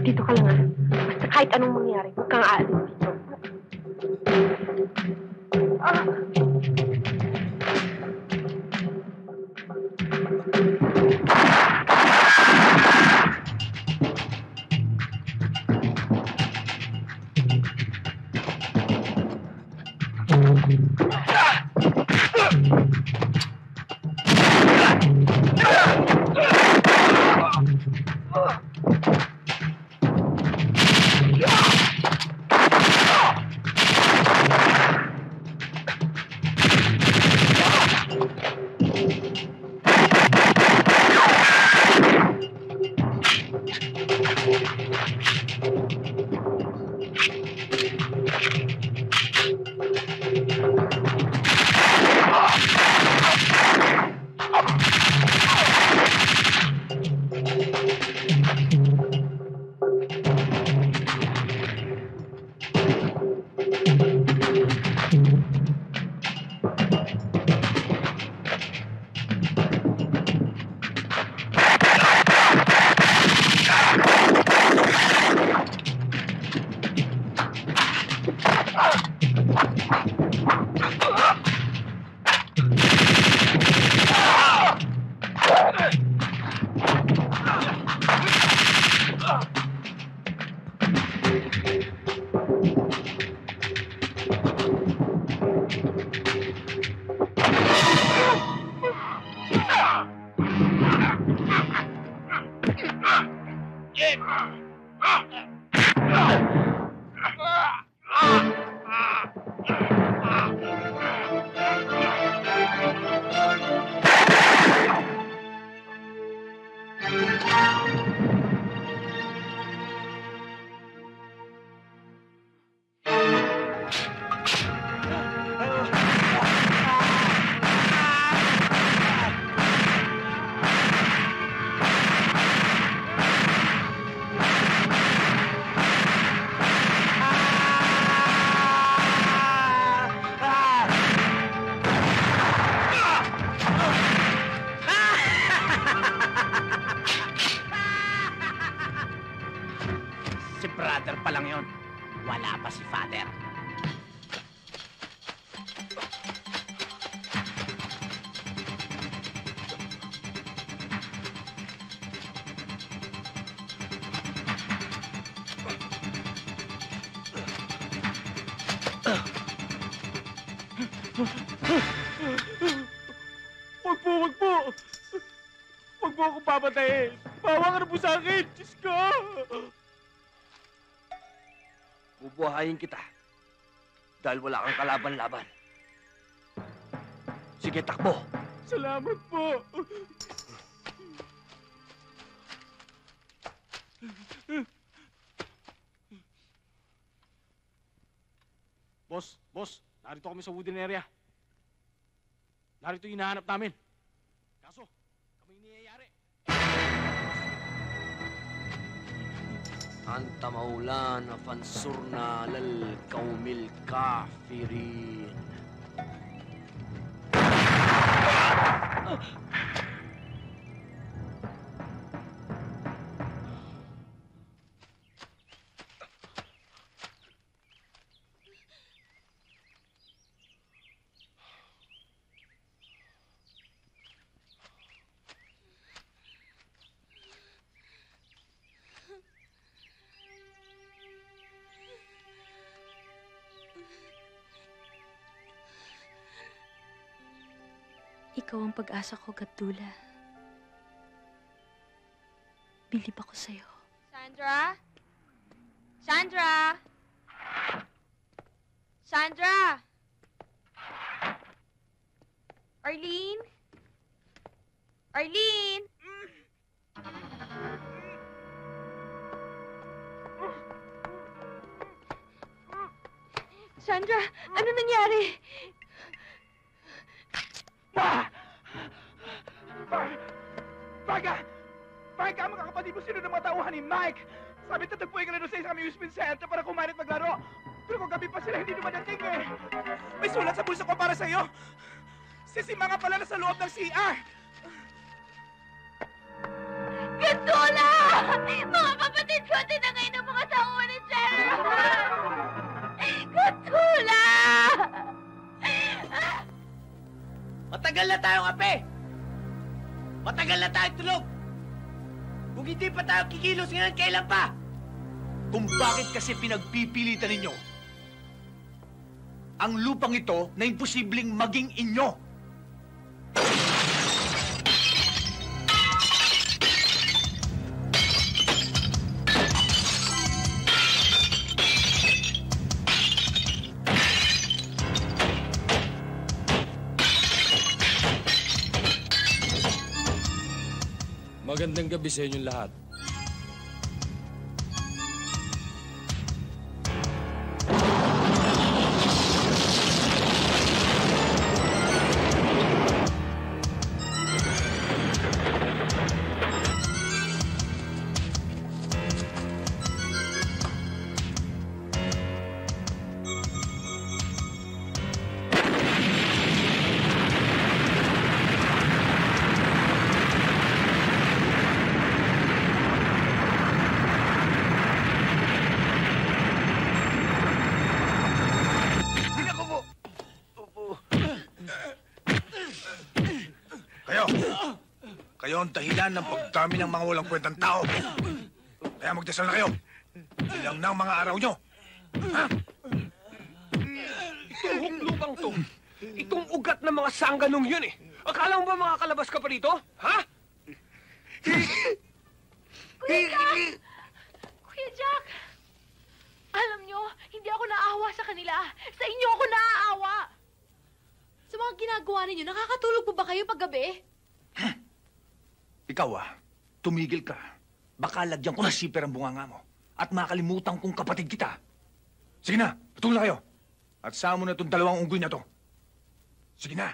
Dito ka lang, ah. Basta kahit anong mangyari, huwag kang aalis dito. Si brother pa lang yun. Wala pa si father. Wag po! Wag po! Wag po akong papatayin! Bawa ka na po sa akin! Diyos ko! Bubuhayin kita. Dahil wala kang kalaban-laban. Sige, takbo! Salamat po! Boss! Boss! Narito kami sa wooden area. Narito yung hinahanap namin. Kaso, kami niyayari. أنت مولانا فانصرنا للقوم الكافرين. Ikaw ang pag-asa ko, Gabdula. Bilib ako sa'yo. Sandra? Sandra? Sandra? Arlene? Arlene? Sandra, ano nangyari? Pa! Baga! Baga, mga kapatid mo, sino ng mga tauhan ni Mike? Sabi tatagpuin ka na doon sa isang amusement center para kumain at maglaro. Pero kung gabi pa sila, hindi dumadating eh. May sulat sa bulsa ko para sa'yo. Sisima nga pala na sa loob ng CR. Gandula! Mga kapatid ko, tinangay ng mga tauhan ni Sheriff! Gandula! Matagal na tayong ape! Matagal na tayong tulog! Kung hindi pa tayo kikilos ngayon, kailan pa? Kung bakit kasi pinagpipilitan ninyo ang lupang ito na imposibleng maging inyo. Magandang gabi sa inyong lahat. Kayo ang dahilan ng pagdami ng mga walang kwentang tao. Kaya magdasal na kayo. Ilang na ang mga araw nyo. Ha? Itong huklupang to, itong ugat ng mga sangganong yun eh. Akala mo ba makakalabas ka pa dito? Ha? Kuya Jack! Alam nyo, hindi ako naawa sa kanila. Sa inyo ako naaawa. Sa mga ginagawa ninyo, nakakatulog po ba kayo paggabi? Ikaw tumigil ka. Baka lagyan ko na siper ang bunganga mo. At makalimutan kong kapatid kita. Sige na, patulong na kayo. At sama mo na itong dalawang unggoy na to. Sige na.